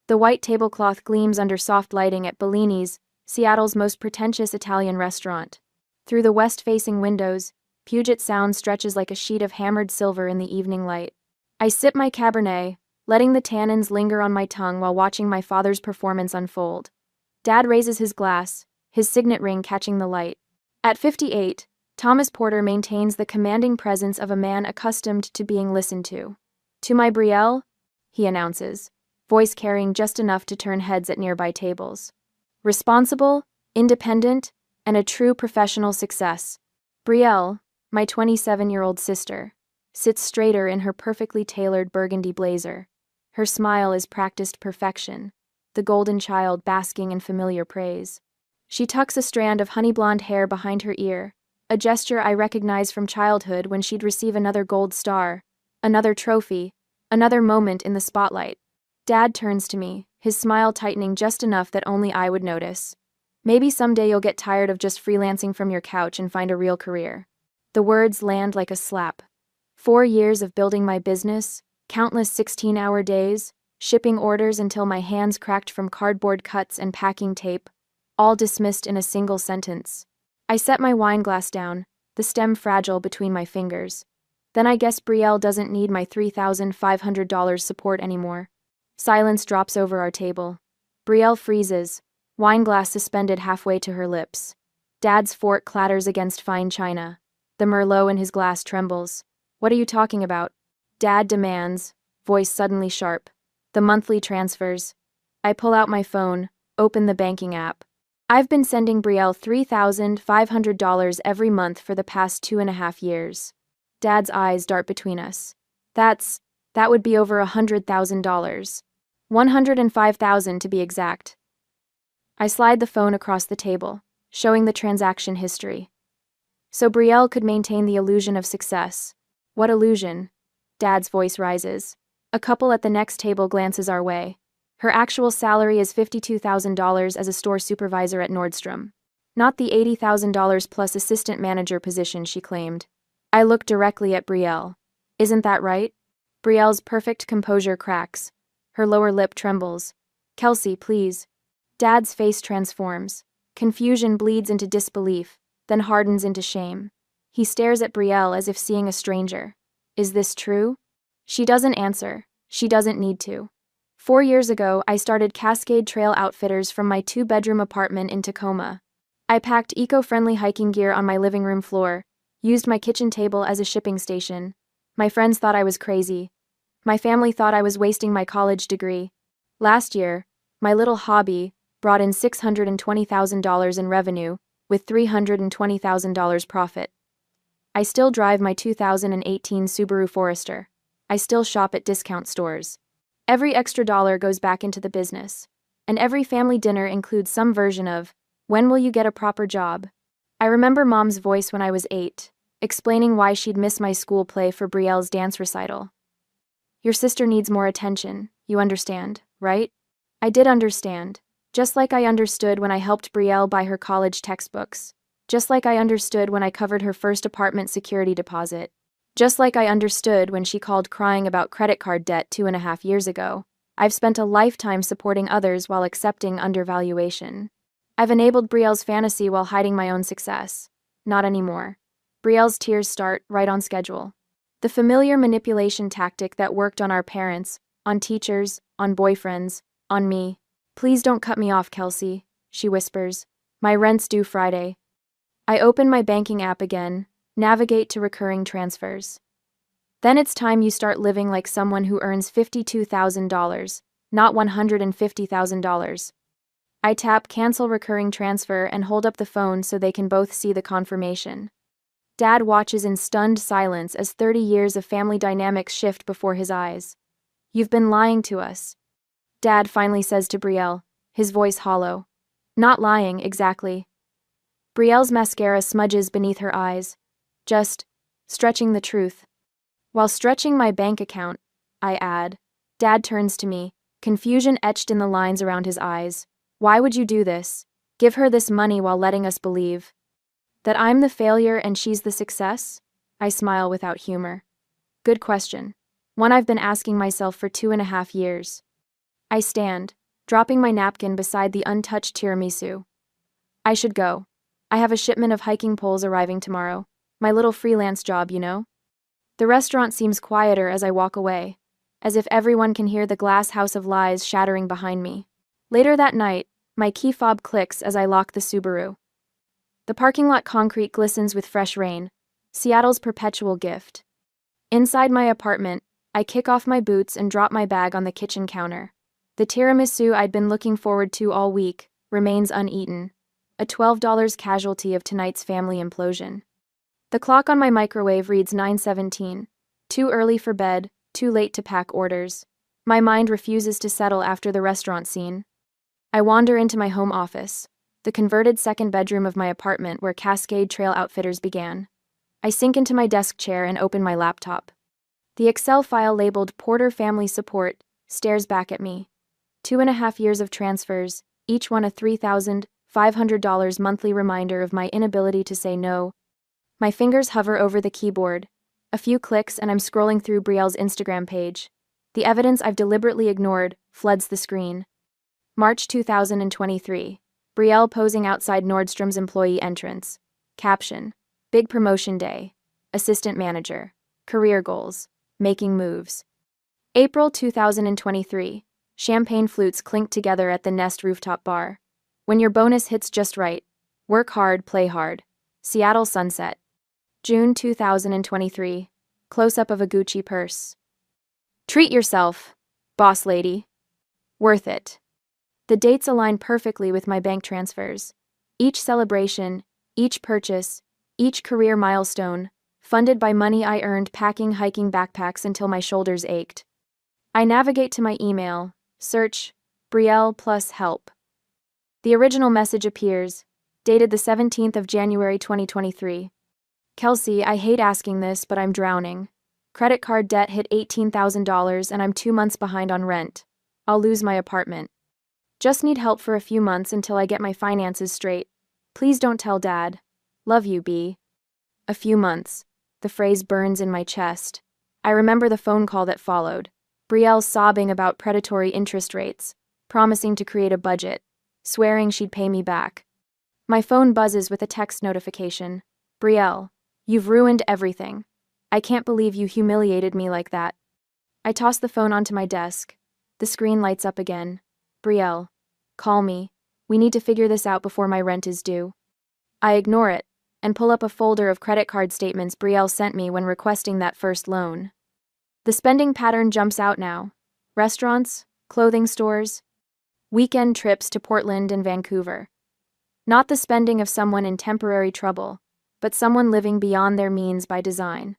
The white tablecloth gleams under soft lighting at Bellini's, Seattle's most pretentious Italian restaurant. Through the west-facing windows, Puget Sound stretches like a sheet of hammered silver in the evening light. I sip my Cabernet, letting the tannins linger on my tongue while watching my father's performance unfold. Dad raises his glass, his signet ring catching the light. At 58, Thomas Porter maintains the commanding presence of a man accustomed to being listened to. "To my Brielle," he announces, voice carrying just enough to turn heads at nearby tables. Responsible, independent, and a true professional success. Brielle, my 27-year-old sister, sits straighter in her perfectly tailored burgundy blazer. Her smile is practiced perfection, the golden child basking in familiar praise. She tucks a strand of honey blonde hair behind her ear, a gesture I recognize from childhood when she'd receive another gold star, another trophy, another moment in the spotlight. Dad turns to me, his smile tightening just enough that only I would notice. "Maybe someday you'll get tired of just freelancing from your couch and find a real career." The words land like a slap. 4 years of building my business, countless 16-hour days, shipping orders until my hands cracked from cardboard cuts and packing tape, all dismissed in a single sentence. I set my wine glass down, the stem fragile between my fingers. Then I guess Brielle doesn't need my $3,500 support anymore. Silence drops over our table. Brielle freezes, wine glass suspended halfway to her lips. Dad's fork clatters against fine china. The Merlot in his glass trembles. "What are you talking about?" Dad demands, voice suddenly sharp. "The monthly transfers." I pull out my phone, open the banking app. I've been sending Brielle $3,500 every month for the past 2.5 years. Dad's eyes dart between us. That would be over $100,000. $105,000 to be exact. I slide the phone across the table, showing the transaction history. So Brielle could maintain the illusion of success. What illusion? Dad's voice rises. A couple at the next table glances our way. Her actual salary is $52,000 as a store supervisor at Nordstrom. Not the $80,000 plus assistant manager position she claimed. I look directly at Brielle. "Isn't that right?" Brielle's perfect composure cracks. Her lower lip trembles. "Kelsey, please." Dad's face transforms. Confusion bleeds into disbelief, then hardens into shame. He stares at Brielle as if seeing a stranger. "Is this true?" She doesn't answer. She doesn't need to. 4 years ago, I started Cascade Trail Outfitters from my 2-bedroom apartment in Tacoma. I packed eco-friendly hiking gear on my living room floor, used my kitchen table as a shipping station. My friends thought I was crazy. My family thought I was wasting my college degree. Last year, my little hobby brought in $620,000 in revenue, with $320,000 profit. I still drive my 2018 Subaru Forester. I still shop at discount stores. Every extra dollar goes back into the business. And every family dinner includes some version of, "When will you get a proper job?" I remember Mom's voice when I was 8, explaining why she'd miss my school play for Brielle's dance recital. "Your sister needs more attention, you understand, right?" I did understand, just like I understood when I helped Brielle buy her college textbooks, just like I understood when I covered her first apartment security deposit, just like I understood when she called crying about credit card debt 2.5 years ago. I've spent a lifetime supporting others while accepting undervaluation. I've enabled Brielle's fantasy while hiding my own success. Not anymore. Brielle's tears start right on schedule. The familiar manipulation tactic that worked on our parents, on teachers, on boyfriends, on me. "Please don't cut me off, Kelsey," she whispers. "My rent's due Friday." I open my banking app again, navigate to recurring transfers. Then it's time you start living like someone who earns $52,000, not $150,000. I tap cancel recurring transfer and hold up the phone so they can both see the confirmation. Dad watches in stunned silence as 30 years of family dynamics shift before his eyes. "You've been lying to us," Dad finally says to Brielle, his voice hollow. "Not lying, exactly." Brielle's mascara smudges beneath her eyes. "Just stretching the truth." While stretching my bank account, I add. Dad turns to me, confusion etched in the lines around his eyes. "Why would you do this? Give her this money while letting us believe that I'm the failure and she's the success?" I smile without humor. Good question. One I've been asking myself for 2.5 years. I stand, dropping my napkin beside the untouched tiramisu. I should go. I have a shipment of hiking poles arriving tomorrow. My little freelance job, you know? The restaurant seems quieter as I walk away, as if everyone can hear the glass house of lies shattering behind me. Later that night, my key fob clicks as I lock the Subaru. The parking lot concrete glistens with fresh rain, Seattle's perpetual gift. Inside my apartment, I kick off my boots and drop my bag on the kitchen counter. The tiramisu I'd been looking forward to all week remains uneaten, a $12 casualty of tonight's family implosion. The clock on my microwave reads 9:17. Too early for bed, too late to pack orders. My mind refuses to settle after the restaurant scene. I wander into my home office, the converted second bedroom of my apartment where Cascade Trail Outfitters began. I sink into my desk chair and open my laptop. The Excel file labeled Porter Family Support stares back at me. 2.5 years of transfers, each one a $3,500 monthly reminder of my inability to say no. My fingers hover over the keyboard. A few clicks and I'm scrolling through Brielle's Instagram page. The evidence I've deliberately ignored floods the screen. March 2023. Brielle posing outside Nordstrom's employee entrance. Caption: Big promotion day. Assistant manager. Career goals. Making moves. April 2023. Champagne flutes clink together at the Nest rooftop bar. When your bonus hits just right. Work hard, play hard. Seattle sunset. June 2023. Close-up of a Gucci purse. Treat yourself, boss lady. Worth it. The dates align perfectly with my bank transfers. Each celebration, each purchase, each career milestone, funded by money I earned packing hiking backpacks until my shoulders ached. I navigate to my email, search, Brielle plus help. The original message appears, dated the 17th of January 2023. Kelsey, I hate asking this, but I'm drowning. Credit card debt hit $18,000 and I'm 2 months behind on rent. I'll lose my apartment. Just need help for a few months until I get my finances straight. Please don't tell Dad. Love you, B. A few months. The phrase burns in my chest. I remember the phone call that followed. Brielle sobbing about predatory interest rates, promising to create a budget, swearing she'd pay me back. My phone buzzes with a text notification. Brielle, you've ruined everything. I can't believe you humiliated me like that. I toss the phone onto my desk. The screen lights up again. Brielle, call me. We need to figure this out before my rent is due. I ignore it and pull up a folder of credit card statements Brielle sent me when requesting that first loan. The spending pattern jumps out now. Restaurants, clothing stores, weekend trips to Portland and Vancouver. Not the spending of someone in temporary trouble, but someone living beyond their means by design.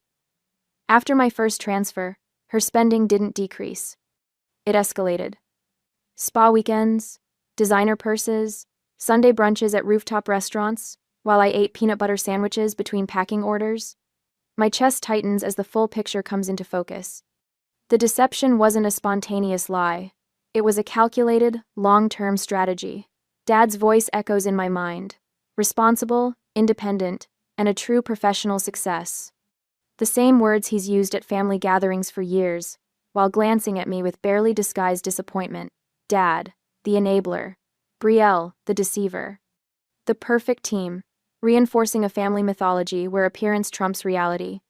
After my first transfer, her spending didn't decrease. It escalated. Spa weekends, designer purses, Sunday brunches at rooftop restaurants, while I ate peanut butter sandwiches between packing orders. My chest tightens as the full picture comes into focus. The deception wasn't a spontaneous lie. It was a calculated, long-term strategy. Dad's voice echoes in my mind. Responsible, independent, and a true professional success. The same words he's used at family gatherings for years, while glancing at me with barely disguised disappointment. Dad, the enabler. Brielle, the deceiver. The perfect team, reinforcing a family mythology where appearance trumps reality.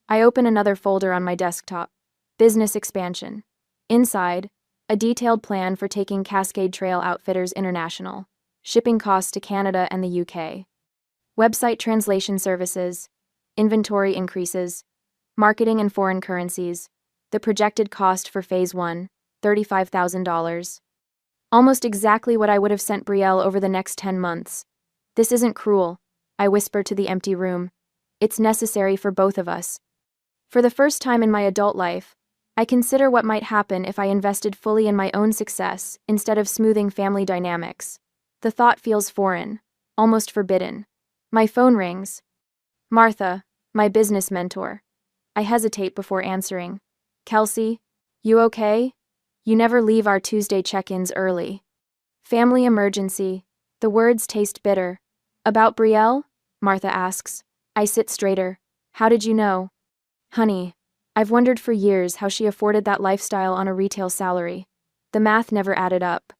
I open another folder on my desktop. Business expansion. Inside, a detailed plan for taking Cascade Trail Outfitters international. Shipping costs to Canada and the UK. Website translation services. Inventory increases. Marketing in foreign currencies. The projected cost for Phase 1, $35,000. Almost exactly what I would have sent Brielle over the next 10 months. This isn't cruel, I whisper to the empty room. It's necessary for both of us. For the first time in my adult life, I consider what might happen if I invested fully in my own success instead of smoothing family dynamics. The thought feels foreign, almost forbidden. My phone rings. Martha, my business mentor. I hesitate before answering. Kelsey, you okay? You never leave our Tuesday check-ins early. Family emergency. The words taste bitter. About Brielle? Martha asks. I sit straighter. How did you know? Honey, I've wondered for years how she afforded that lifestyle on a retail salary. The The math never added up.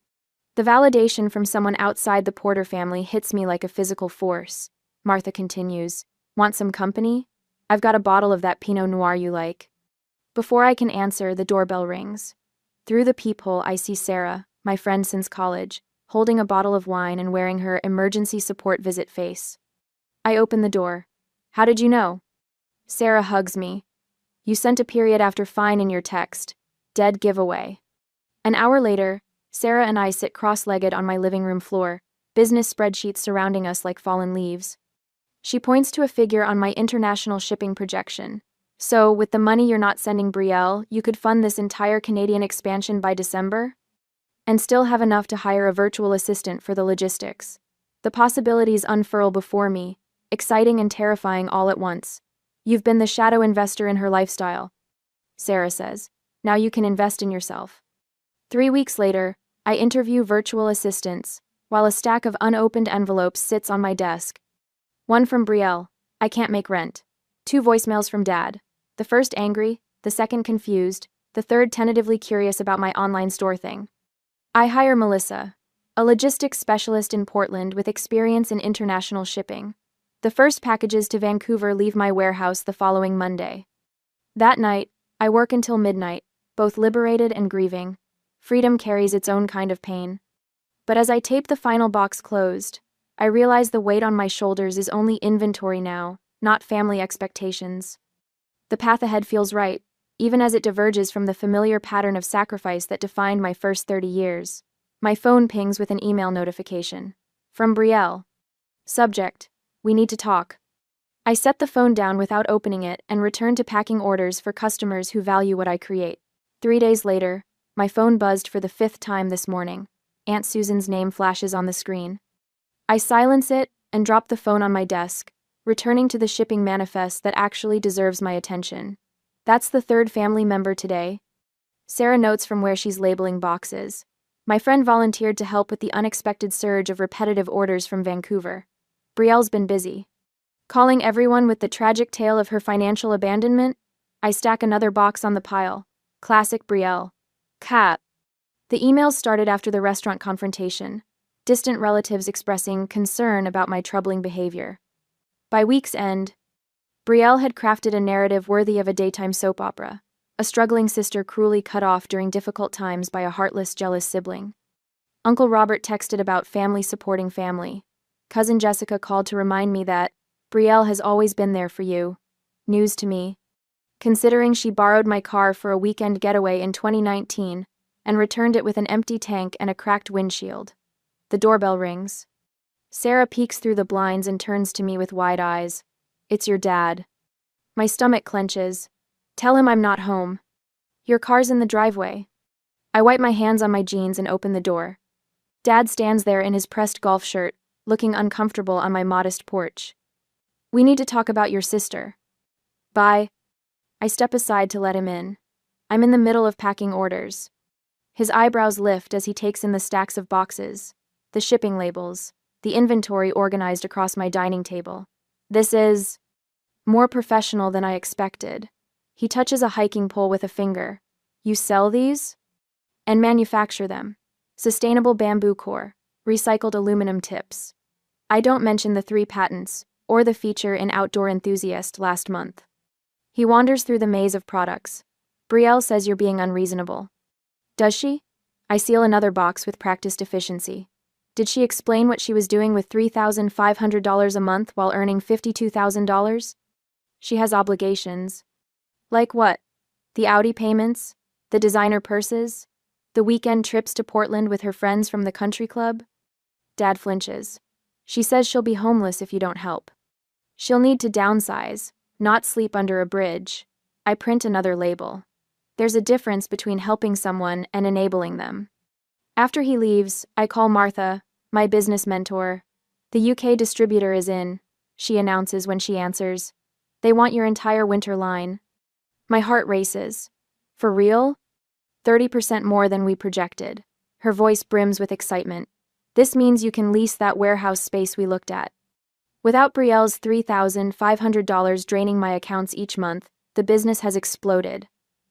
The validation from someone outside the Porter family hits me like a physical force. Martha continues. Want some company? I've got a bottle of that Pinot Noir you like. Before I can answer, the doorbell rings. Through the peephole, I see Sarah, my friend since college, holding a bottle of wine and wearing her emergency support visit face. I open the door. How did you know? Sarah hugs me. You sent a period after fine in your text. Dead giveaway. An hour later, Sarah and I sit cross-legged on my living room floor, business spreadsheets surrounding us like fallen leaves. She points to a figure on my international shipping projection. So, with the money you're not sending Brielle, you could fund this entire Canadian expansion by December? And still have enough to hire a virtual assistant for the logistics. The possibilities unfurl before me, exciting and terrifying all at once. You've been the shadow investor in her lifestyle, Sarah says. Now you can invest in yourself. 3 weeks later, I interview virtual assistants, while a stack of unopened envelopes sits on my desk. One from Brielle. I can't make rent. 2 voicemails from Dad. The first angry, the second confused, the third tentatively curious about my online store thing. I hire Melissa, a logistics specialist in Portland with experience in international shipping. The first packages to Vancouver leave my warehouse the following Monday. That night, I work until midnight, both liberated and grieving. Freedom carries its own kind of pain. But as I tape the final box closed, I realize the weight on my shoulders is only inventory now, not family expectations. The path ahead feels right, even as it diverges from the familiar pattern of sacrifice that defined my first 30 years. My phone pings with an email notification. From Brielle. Subject: We need to talk. I set the phone down without opening it and return to packing orders for customers who value what I create. 3 days later, my phone buzzed for the 5th time this morning. Aunt Susan's name flashes on the screen. I silence it and drop the phone on my desk, returning to the shipping manifest that actually deserves my attention. That's the 3rd family member today. Sarah notes from where she's labeling boxes. My friend volunteered to help with the unexpected surge of repetitive orders from Vancouver. Brielle's been busy. Calling everyone with the tragic tale of her financial abandonment, I stack another box on the pile. Classic Brielle. Cat. The emails started after the restaurant confrontation, distant relatives expressing concern about my troubling behavior. By week's end, Brielle had crafted a narrative worthy of a daytime soap opera, a struggling sister cruelly cut off during difficult times by a heartless, jealous sibling. Uncle Robert texted about family supporting family. Cousin Jessica called to remind me that Brielle has always been there for you. News to me. Considering she borrowed my car for a weekend getaway in 2019 and returned it with an empty tank and a cracked windshield. The doorbell rings. Sarah peeks through the blinds and turns to me with wide eyes. It's your dad. My stomach clenches. Tell him I'm not home. Your car's in the driveway. I wipe my hands on my jeans and open the door. Dad stands there in his pressed golf shirt, looking uncomfortable on my modest porch. We need to talk about your sister. Bye. I step aside to let him in. I'm in the middle of packing orders. His eyebrows lift as he takes in the stacks of boxes, the shipping labels, the inventory organized across my dining table. This is more professional than I expected. He touches a hiking pole with a finger. You sell these? And manufacture them. Sustainable bamboo core, recycled aluminum tips. I don't mention the 3 patents, or the feature in Outdoor Enthusiast last month. He wanders through the maze of products. Brielle says you're being unreasonable. Does she? I seal another box with practiced efficiency. Did she explain what she was doing with $3,500 a month while earning $52,000? She has obligations. Like what? The Audi payments? The designer purses? The weekend trips to Portland with her friends from the country club? Dad flinches. She says she'll be homeless if you don't help. She'll need to downsize, not sleep under a bridge. I print another label. There's a difference between helping someone and enabling them. After he leaves, I call Martha, my business mentor. The UK distributor is in, she announces when she answers. They want your entire winter line. My heart races. For real? 30% more than we projected. Her voice brims with excitement. This means you can lease that warehouse space we looked at. Without Brielle's $3,500 draining my accounts each month, the business has exploded.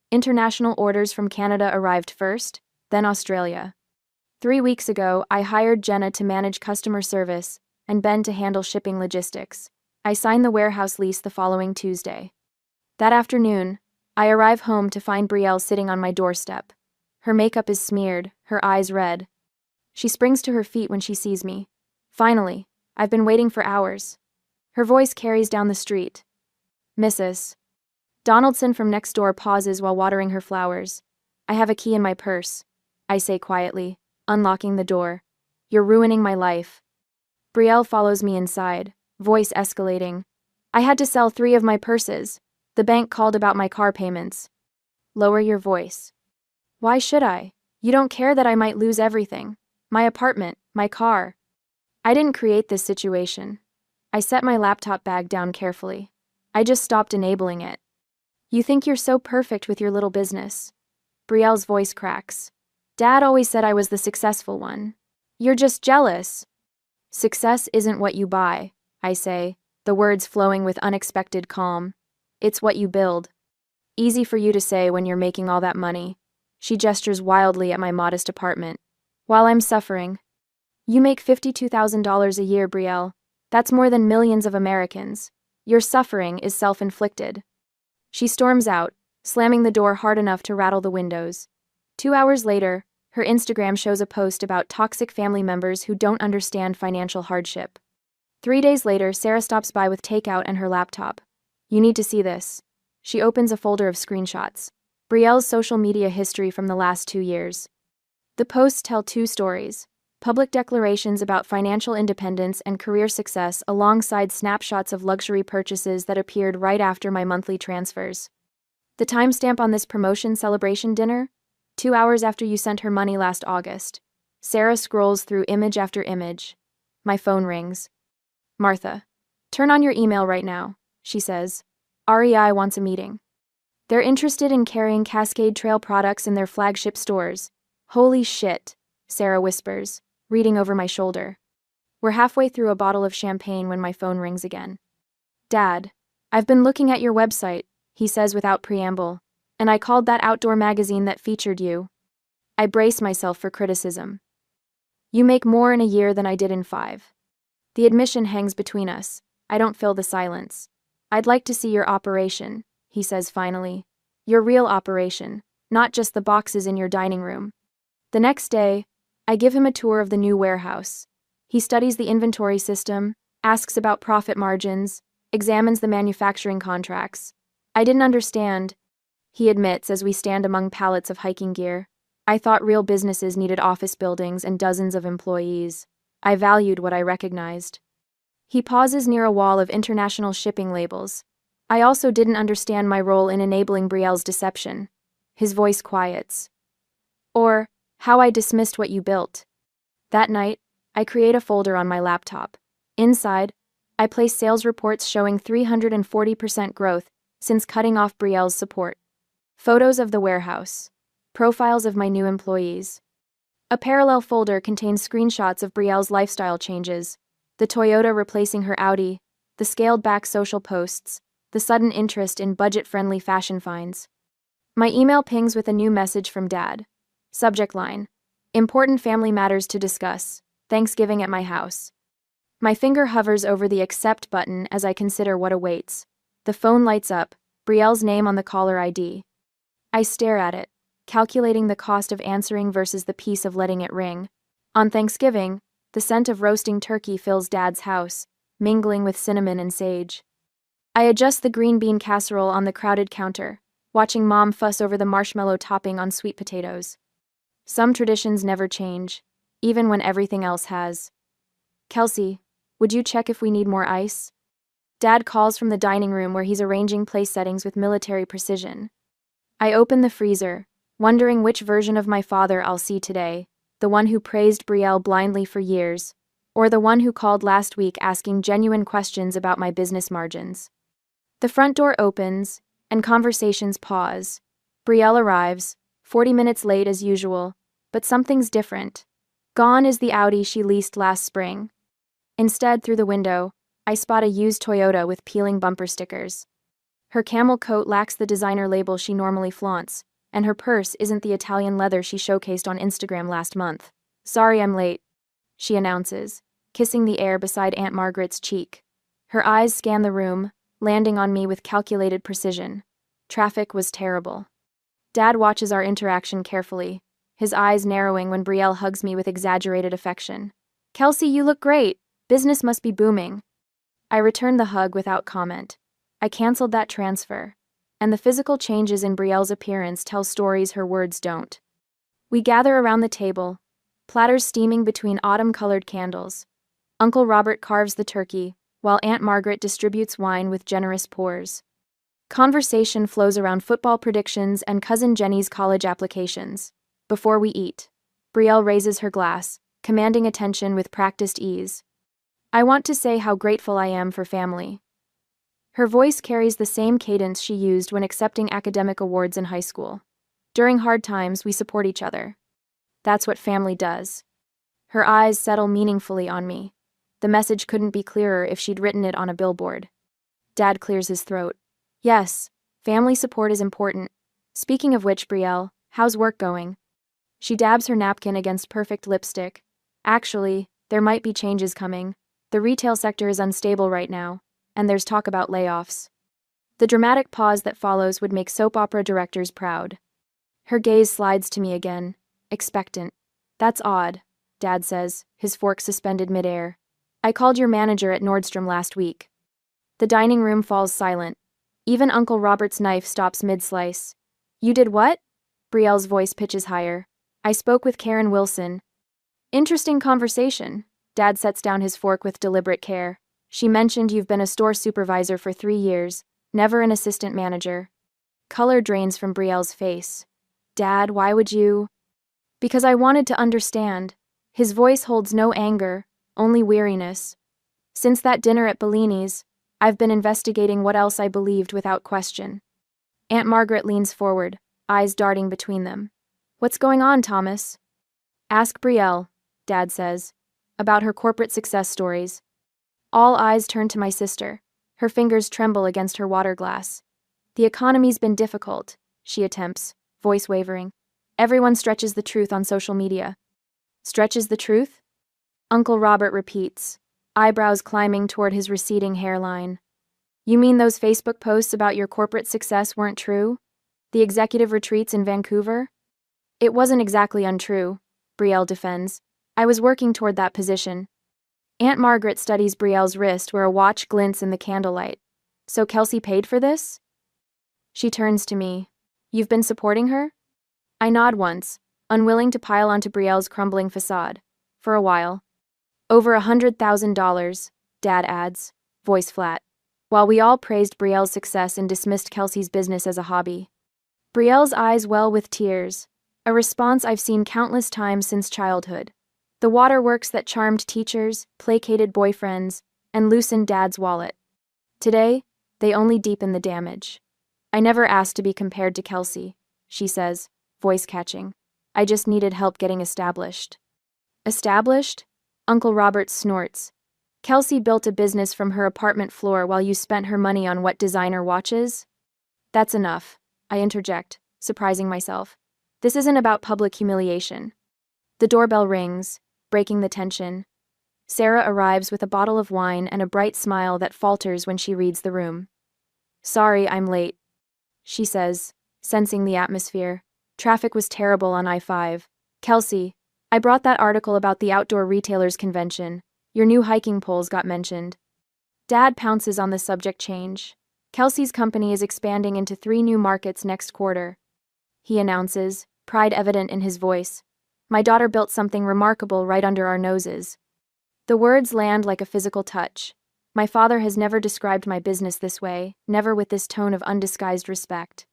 International orders from Canada arrived first, then Australia. 3 weeks ago, I hired Jenna to manage customer service and Ben to handle shipping logistics. I signed the warehouse lease the following Tuesday. That afternoon, I arrive home to find Brielle sitting on my doorstep. Her makeup is smeared, her eyes red. She springs to her feet when she sees me. Finally, I've been waiting for hours. Her voice carries down the street. Mrs. Donaldson from next door pauses while watering her flowers. I have a key in my purse, I say quietly, unlocking the door. You're ruining my life. Brielle follows me inside, voice escalating. I had to sell 3 of my purses. The bank called about my car payments. Lower your voice. Why should I? You don't care that I might lose everything. My apartment, my car. I didn't create this situation. I set my laptop bag down carefully. I just stopped enabling it. You think you're so perfect with your little business. Brielle's voice cracks. Dad always said I was the successful one. You're just jealous. Success isn't what you buy, I say, the words flowing with unexpected calm. It's what you build. Easy for you to say when you're making all that money. She gestures wildly at my modest apartment. While I'm suffering. You make $52,000 a year, Brielle. That's more than millions of Americans. Your suffering is self-inflicted. She storms out, slamming the door hard enough to rattle the windows. 2 hours later, her Instagram shows a post about toxic family members who don't understand financial hardship. 3 days later, Sarah stops by with takeout and her laptop. You need to see this. She opens a folder of screenshots. Brielle's social media history from the last 2 years. The posts tell 2 stories. Public declarations about financial independence and career success alongside snapshots of luxury purchases that appeared right after my monthly transfers. The timestamp on this promotion celebration dinner? 2 hours after you sent her money last August. Sarah scrolls through image after image. My phone rings. Martha. Turn on your email right now, she says. REI wants a meeting. They're interested in carrying Cascade Trail products in their flagship stores. Holy shit, Sarah whispers, reading over my shoulder. We're halfway through a bottle of champagne when my phone rings again. Dad, I've been looking at your website, he says without preamble, and I called that outdoor magazine that featured you. I brace myself for criticism. You make more in a year than I did in 5. The admission hangs between us. I don't fill the silence. I'd like to see your operation, he says finally. Your real operation, not just the boxes in your dining room. The next day, I give him a tour of the new warehouse. He studies the inventory system, asks about profit margins, examines the manufacturing contracts. I didn't understand, he admits as we stand among pallets of hiking gear. I thought real businesses needed office buildings and dozens of employees. I valued what I recognized. He pauses near a wall of international shipping labels. I also didn't understand my role in enabling Brielle's deception. His voice quiets. Or how I dismissed what you built. That night, I create a folder on my laptop. Inside, I place sales reports showing 340% growth since cutting off Brielle's support. Photos of the warehouse. Profiles of my new employees. A parallel folder contains screenshots of Brielle's lifestyle changes, the Toyota replacing her Audi, the scaled-back social posts, the sudden interest in budget-friendly fashion finds. My email pings with a new message from Dad. Subject line. Important family matters to discuss. Thanksgiving at my house. My finger hovers over the accept button as I consider what awaits. The phone lights up, Brielle's name on the caller ID. I stare at it, calculating the cost of answering versus the peace of letting it ring. On Thanksgiving, the scent of roasting turkey fills Dad's house, mingling with cinnamon and sage. I adjust the green bean casserole on the crowded counter, watching Mom fuss over the marshmallow topping on sweet potatoes. Some traditions never change, even when everything else has. Kelsey, would you check if we need more ice? Dad calls from the dining room where he's arranging place settings with military precision. I open the freezer, wondering which version of my father I'll see today, the one who praised Brielle blindly for years, or the one who called last week asking genuine questions about my business margins. The front door opens, and conversations pause. Brielle arrives, 40 minutes late as usual, but something's different. Gone is the Audi she leased last spring. Instead, through the window, I spot a used Toyota with peeling bumper stickers. Her camel coat lacks the designer label she normally flaunts, And her purse isn't the Italian leather she showcased on Instagram last month. Sorry I'm late, she announces, kissing the air beside Aunt Margaret's cheek. Her eyes scan the room, landing on me with calculated precision. Traffic was terrible. Dad watches our interaction carefully, his eyes narrowing when Brielle hugs me with exaggerated affection. Kelsey, you look great. Business must be booming. I return the hug without comment. I canceled that transfer. And the physical changes in Brielle's appearance tell stories her words don't. We gather around the table, platters steaming between autumn-colored candles. Uncle Robert carves the turkey, while Aunt Margaret distributes wine with generous pours. Conversation flows around football predictions and Cousin Jenny's college applications. Before we eat, Brielle raises her glass, commanding attention with practiced ease. I want to say how grateful I am for family. Her voice carries the same cadence she used when accepting academic awards in high school. During hard times, we support each other. That's what family does. Her eyes settle meaningfully on me. The message couldn't be clearer if she'd written it on a billboard. Dad clears his throat. Yes, family support is important. Speaking of which, Brielle, how's work going? She dabs her napkin against perfect lipstick. Actually, there might be changes coming. The retail sector is unstable right now, and there's talk about layoffs. The dramatic pause that follows would make soap opera directors proud. Her gaze slides to me again, expectant. That's odd, Dad says, his fork suspended midair. I called your manager at Nordstrom last week. The dining room falls silent. Even Uncle Robert's knife stops mid-slice. You did what? Brielle's voice pitches higher. I spoke with Karen Wilson. Interesting conversation. Dad sets down his fork with deliberate care. She mentioned you've been a store supervisor for 3 years, never an assistant manager. Color drains from Brielle's face. Dad, why would you? Because I wanted to understand. His voice holds no anger, only weariness. Since that dinner at Bellini's, I've been investigating what else I believed without question. Aunt Margaret leans forward, eyes darting between them. What's going on, Thomas? Ask Brielle, Dad says, about her corporate success stories. All eyes turn to my sister. Her fingers tremble against her water glass. The economy's been difficult, she attempts, voice wavering. Everyone stretches the truth on social media. Stretches the truth? Uncle Robert repeats, eyebrows climbing toward his receding hairline. You mean those Facebook posts about your corporate success weren't true? The executive retreats in Vancouver? It wasn't exactly untrue, Brielle defends. I was working toward that position. Aunt Margaret studies Brielle's wrist where a watch glints in the candlelight. So Kelsey paid for this? She turns to me. You've been supporting her? I nod once, unwilling to pile onto Brielle's crumbling facade. For a while. Over $100,000, Dad adds, voice flat, while we all praised Brielle's success and dismissed Kelsey's business as a hobby. Brielle's eyes well with tears, a response I've seen countless times since childhood. The waterworks that charmed teachers, placated boyfriends, and loosened Dad's wallet. Today, they only deepen the damage. I never asked to be compared to Kelsey, she says, voice catching. I just needed help getting established. Established? Uncle Robert snorts. Kelsey built a business from her apartment floor while you spent her money on what designer watches? That's enough, I interject, surprising myself. This isn't about public humiliation. The doorbell rings, breaking the tension. Sarah arrives with a bottle of wine and a bright smile that falters when she reads the room. Sorry, I'm late, she says, sensing the atmosphere. Traffic was terrible on I-5. Kelsey, I brought that article about the Outdoor Retailers Convention. Your new hiking poles got mentioned. Dad pounces on the subject change. Kelsey's company is expanding into 3 new markets next quarter. He announces, pride evident in his voice. My daughter built something remarkable right under our noses. The words land like a physical touch. My father has never described my business this way, never with this tone of undisguised respect.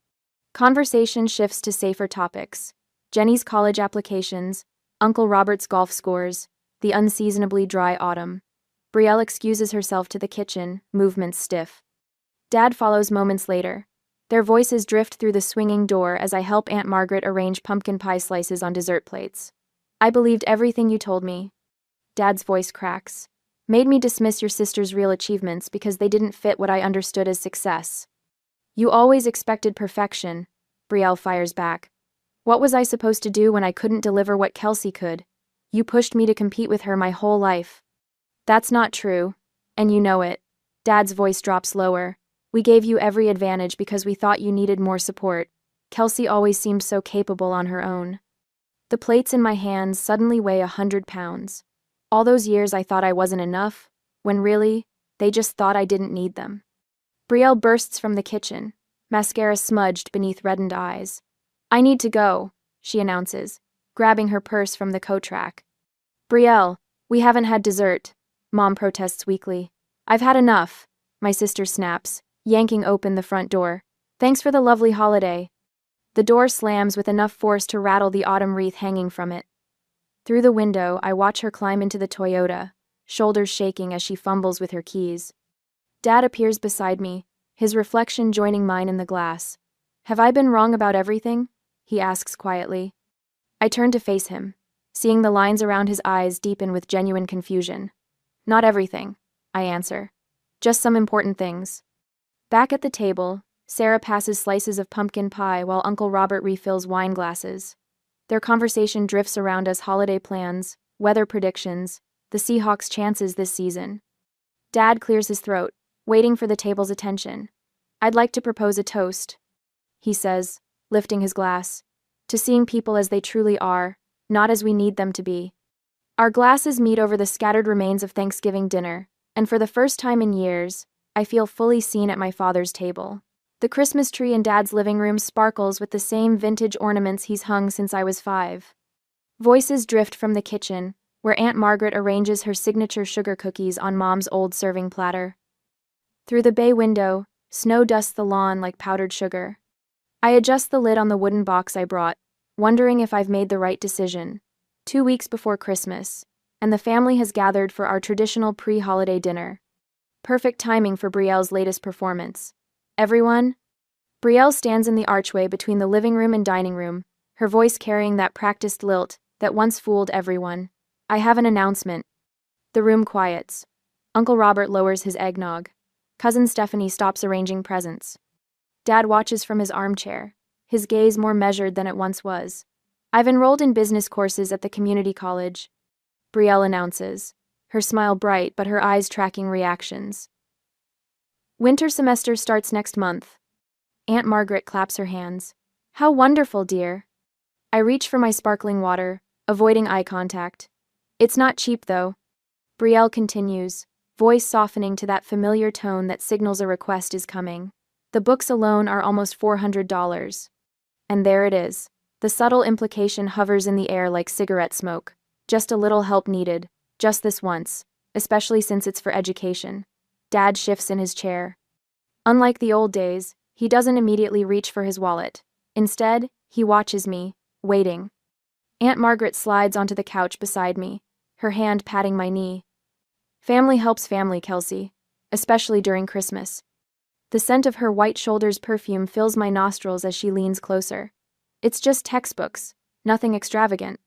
Conversation shifts to safer topics. Jenny's college applications, Uncle Robert's golf scores, the unseasonably dry autumn. Brielle excuses herself to the kitchen, movements stiff. Dad follows moments later. Their voices drift through the swinging door as I help Aunt Margaret arrange pumpkin pie slices on dessert plates. I believed everything you told me. Dad's voice cracks. Made me dismiss your sister's real achievements because they didn't fit what I understood as success. You always expected perfection, Brielle fires back. What was I supposed to do when I couldn't deliver what Kelsey could? You pushed me to compete with her my whole life. That's not true. And you know it. Dad's voice drops lower. We gave you every advantage because we thought you needed more support. Kelsey always seemed so capable on her own. The plates in my hands suddenly weigh 100 pounds. All those years I thought I wasn't enough, when really, they just thought I didn't need them. Brielle bursts from the kitchen, mascara smudged beneath reddened eyes. I need to go, she announces, grabbing her purse from the coat rack. Brielle, we haven't had dessert, Mom protests weakly. I've had enough, my sister snaps, yanking open the front door. Thanks for the lovely holiday. The door slams with enough force to rattle the autumn wreath hanging from it. Through the window, I watch her climb into the Toyota, shoulders shaking as she fumbles with her keys. Dad appears beside me, his reflection joining mine in the glass. Have I been wrong about everything? He asks quietly. I turn to face him, seeing the lines around his eyes deepen with genuine confusion. Not everything, I answer. Just some important things. Back at the table, Sarah passes slices of pumpkin pie while Uncle Robert refills wine glasses. Their conversation drifts around us holiday plans, weather predictions, the Seahawks' chances this season. Dad clears his throat, waiting for the table's attention. I'd like to propose a toast, he says, lifting his glass, to seeing people as they truly are, not as we need them to be. Our glasses meet over the scattered remains of Thanksgiving dinner, and for the first time in years, I feel fully seen at my father's table. The Christmas tree in Dad's living room sparkles with the same vintage ornaments he's hung since I was 5. Voices drift from the kitchen, where Aunt Margaret arranges her signature sugar cookies on Mom's old serving platter. Through the bay window, snow dusts the lawn like powdered sugar. I adjust the lid on the wooden box I brought, wondering if I've made the right decision. 2 weeks before Christmas, and the family has gathered for our traditional pre-holiday dinner. Perfect timing for Brielle's latest performance. Everyone? Brielle stands in the archway between the living room and dining room, her voice carrying that practiced lilt that once fooled everyone. I have an announcement. The room quiets. Uncle Robert lowers his eggnog. Cousin Stephanie stops arranging presents. Dad watches from his armchair, his gaze more measured than it once was. I've enrolled in business courses at the community college, Brielle announces, her smile bright but her eyes tracking reactions. Winter semester starts next month. Aunt Margaret claps her hands. How wonderful, dear. I reach for my sparkling water, avoiding eye contact. It's not cheap, though. Brielle continues, voice softening to that familiar tone that signals a request is coming. The books alone are almost $400. And there it is. The subtle implication hovers in the air like cigarette smoke. Just a little help needed, just this once, especially since it's for education. Dad shifts in his chair. Unlike the old days, he doesn't immediately reach for his wallet. Instead, he watches me, waiting. Aunt Margaret slides onto the couch beside me, her hand patting my knee. Family helps family, Kelsey, especially during Christmas. The scent of her white shoulders perfume fills my nostrils as she leans closer. It's just textbooks, nothing extravagant.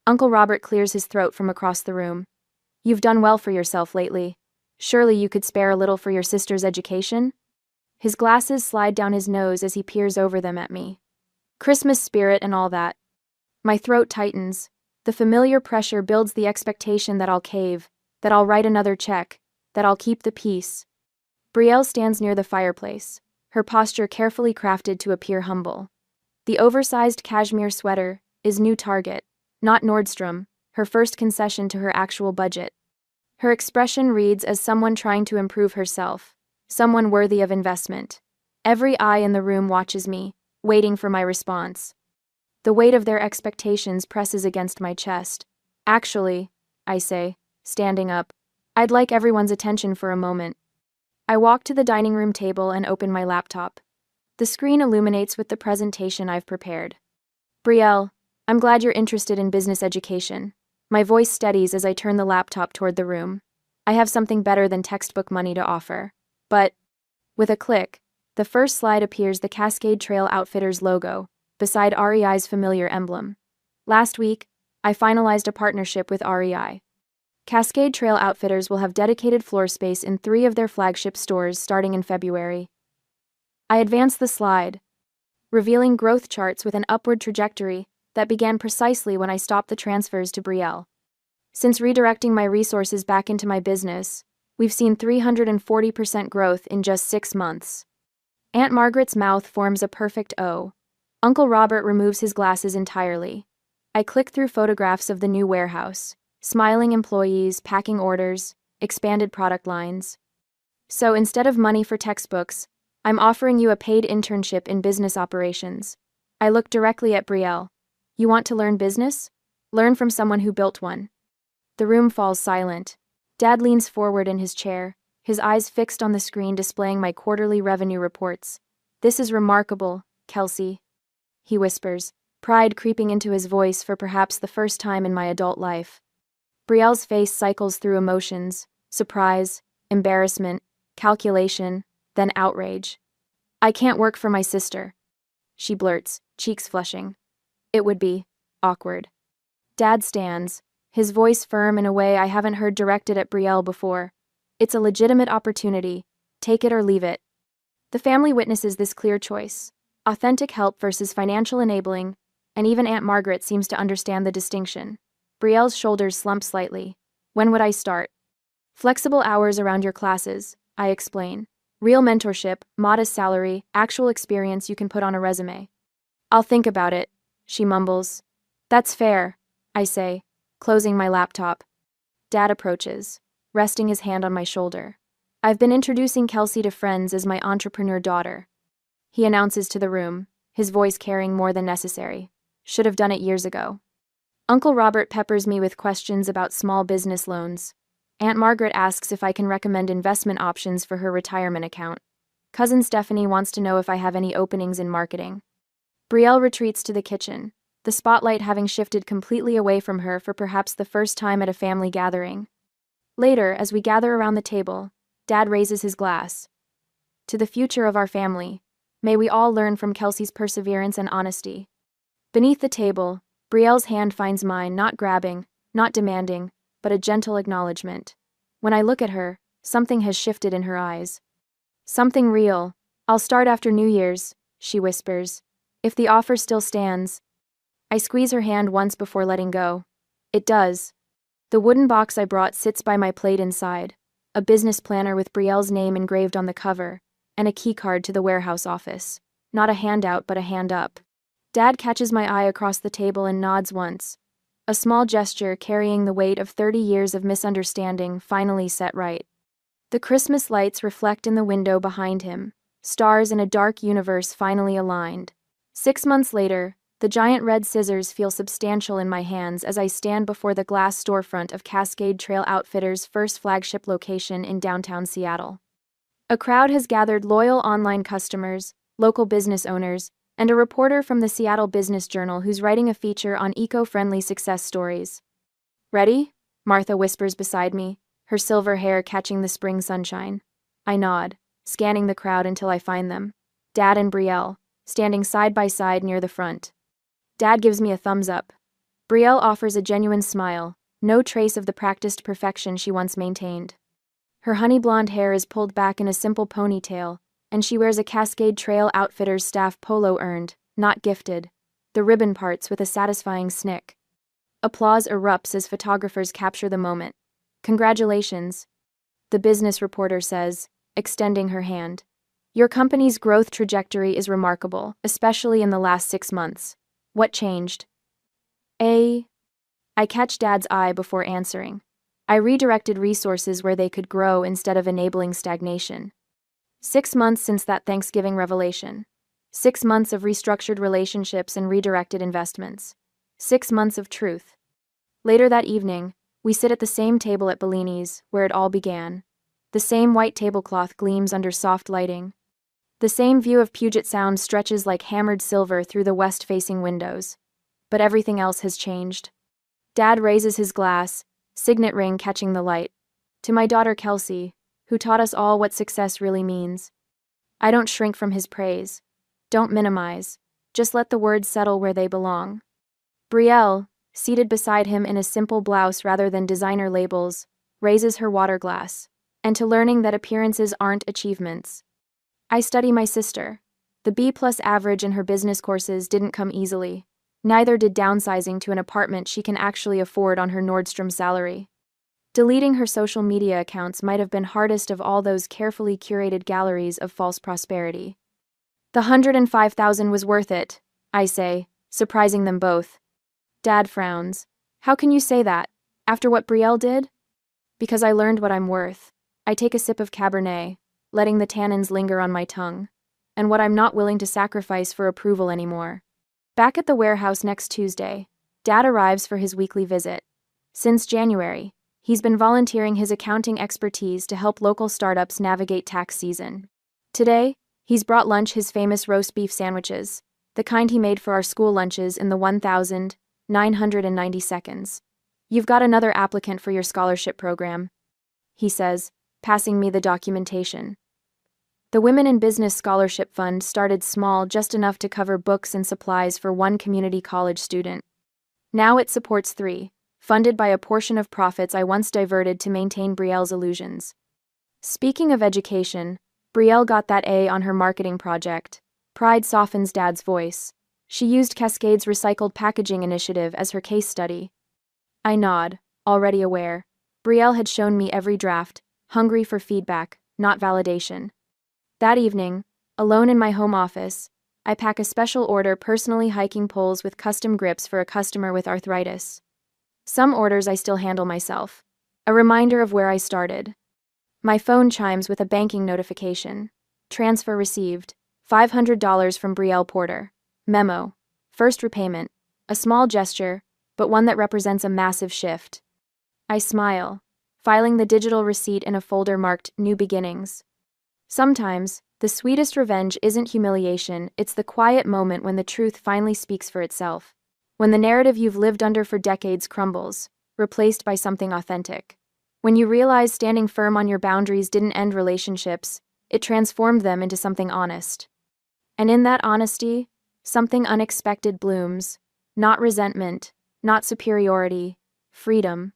Uncle Robert clears his throat from across the room. You've done well for yourself lately. Surely you could spare a little for your sister's education? His glasses slide down his nose as he peers over them at me. Christmas spirit and all that. My throat tightens. The familiar pressure builds the expectation that I'll cave, that I'll write another check, that I'll keep the peace. Brielle stands near the fireplace, her posture carefully crafted to appear humble. The oversized cashmere sweater is new Target, not Nordstrom, her first concession to her actual budget. Her expression reads as someone trying to improve herself, someone worthy of investment. Every eye in the room watches me, waiting for my response. The weight of their expectations presses against my chest. Actually, I say, standing up, I'd like everyone's attention for a moment. I walk to the dining room table and open my laptop. The screen illuminates with the presentation I've prepared. Brielle, I'm glad you're interested in business education. My voice steadies as I turn the laptop toward the room. I have something better than textbook money to offer. But, with a click, the first slide appears the Cascade Trail Outfitters logo, beside REI's familiar emblem. Last week, I finalized a partnership with REI. Cascade Trail Outfitters will have dedicated floor space in 3 of their flagship stores starting in February. I advance the slide. revealing growth charts with an upward trajectory that began precisely when I stopped the transfers to Brielle. Since redirecting my resources back into my business, we've seen 340% growth in just 6 months. Aunt Margaret's mouth forms a perfect O. Uncle Robert removes his glasses entirely. I click through photographs of the new warehouse, smiling employees, packing orders, expanded product lines. So instead of money for textbooks, I'm offering you a paid internship in business operations. I look directly at Brielle. You want to learn business? Learn from someone who built one. The room falls silent. Dad leans forward in his chair, his eyes fixed on the screen displaying my quarterly revenue reports. This is remarkable, Kelsey, he whispers, pride creeping into his voice for perhaps the first time in my adult life. Brielle's face cycles through emotions: surprise, embarrassment, calculation, then outrage. I can't work for my sister, she blurts, cheeks flushing. It would be awkward. Dad stands, his voice firm in a way I haven't heard directed at Brielle before. It's a legitimate opportunity. Take it or leave it. The family witnesses this clear choice: authentic help versus financial enabling, and even Aunt Margaret seems to understand the distinction. Brielle's shoulders slump slightly. When would I start? Flexible hours around your classes, I explain. Real mentorship, modest salary, actual experience you can put on a resume. I'll think about it, she mumbles. That's fair, I say, closing my laptop. Dad approaches, resting his hand on my shoulder. I've been introducing Kelsey to friends as my entrepreneur daughter, he announces to the room, his voice carrying more than necessary. Should have done it years ago. Uncle Robert peppers me with questions about small business loans. Aunt Margaret asks if I can recommend investment options for her retirement account. Cousin Stephanie wants to know if I have any openings in marketing. Brielle retreats to the kitchen, the spotlight having shifted completely away from her for perhaps the first time at a family gathering. Later, as we gather around the table, Dad raises his glass. To the future of our family, may we all learn from Kelsey's perseverance and honesty. Beneath the table, Brielle's hand finds mine, not grabbing, not demanding, but a gentle acknowledgement. When I look at her, something has shifted in her eyes. Something real. I'll start after New Year's, she whispers. If the offer still stands. I squeeze her hand once before letting go. It does. The wooden box I brought sits by my plate inside, a business planner with Brielle's name engraved on the cover, and a keycard to the warehouse office. Not a handout, but a hand up. Dad catches my eye across the table and nods once. A small gesture carrying the weight of 30 years of misunderstanding finally set right. The Christmas lights reflect in the window behind him, stars in a dark universe finally aligned. 6 months later, the giant red scissors feel substantial in my hands as I stand before the glass storefront of Cascade Trail Outfitters' first flagship location in downtown Seattle. A crowd has gathered: loyal online customers, local business owners, and a reporter from the Seattle Business Journal who's writing a feature on eco-friendly success stories. Ready? Martha whispers beside me, her silver hair catching the spring sunshine. I nod, scanning the crowd until I find them. Dad and Brielle, standing side by side near the front. Dad gives me a thumbs up. Brielle offers a genuine smile, no trace of the practiced perfection she once maintained. Her honey blonde hair is pulled back in a simple ponytail, and she wears a Cascade Trail Outfitters staff polo earned, not gifted, the ribbon parts with a satisfying snick. Applause erupts as photographers capture the moment. Congratulations, the business reporter says, extending her hand. Your company's growth trajectory is remarkable, especially in the last 6 months. What changed? I catch Dad's eye before answering. I redirected resources where they could grow instead of enabling stagnation. 6 months since that Thanksgiving revelation. 6 months of restructured relationships and redirected investments. 6 months of truth. Later that evening, we sit at the same table at Bellini's, where it all began. The same white tablecloth gleams under soft lighting. The same view of Puget Sound stretches like hammered silver through the west-facing windows. But everything else has changed. Dad raises his glass, signet ring catching the light. To my daughter Kelsey, who taught us all what success really means. I don't shrink from his praise. Don't minimize. Just let the words settle where they belong. Brielle, seated beside him in a simple blouse rather than designer labels, raises her water glass, and to learning that appearances aren't achievements. I study my sister. The B+ average in her business courses didn't come easily. Neither did downsizing to an apartment she can actually afford on her Nordstrom salary. Deleting her social media accounts might have been hardest of all those carefully curated galleries of false prosperity. The $105,000 was worth it, I say, surprising them both. Dad frowns. How can you say that? After what Brielle did? Because I learned what I'm worth. I take a sip of Cabernet, letting the tannins linger on my tongue, and what I'm not willing to sacrifice for approval anymore. Back at the warehouse next Tuesday, Dad arrives for his weekly visit. Since January, he's been volunteering his accounting expertise to help local startups navigate tax season. Today, he's brought lunch his famous roast beef sandwiches, the kind he made for our school lunches in the 1,990 seconds. You've got another applicant for your scholarship program, he says, passing me the documentation. The Women in Business Scholarship Fund started small, just enough to cover books and supplies for one community college student. Now it supports 3, funded by a portion of profits I once diverted to maintain Brielle's illusions. Speaking of education, Brielle got that A on her marketing project. Pride softens Dad's voice. She used Cascade's recycled packaging initiative as her case study. I nod, already aware. Brielle had shown me every draft, hungry for feedback, not validation. That evening, alone in my home office, I pack a special order personally hiking poles with custom grips for a customer with arthritis. Some orders I still handle myself. A reminder of where I started. My phone chimes with a banking notification. Transfer received. $500 from Brielle Porter. Memo. First repayment. A small gesture, but one that represents a massive shift. I smile, filing the digital receipt in a folder marked New Beginnings. Sometimes, the sweetest revenge isn't humiliation, it's the quiet moment when the truth finally speaks for itself. When the narrative you've lived under for decades crumbles, replaced by something authentic. When you realize standing firm on your boundaries didn't end relationships, it transformed them into something honest. And in that honesty, something unexpected blooms. Not resentment, not superiority, freedom.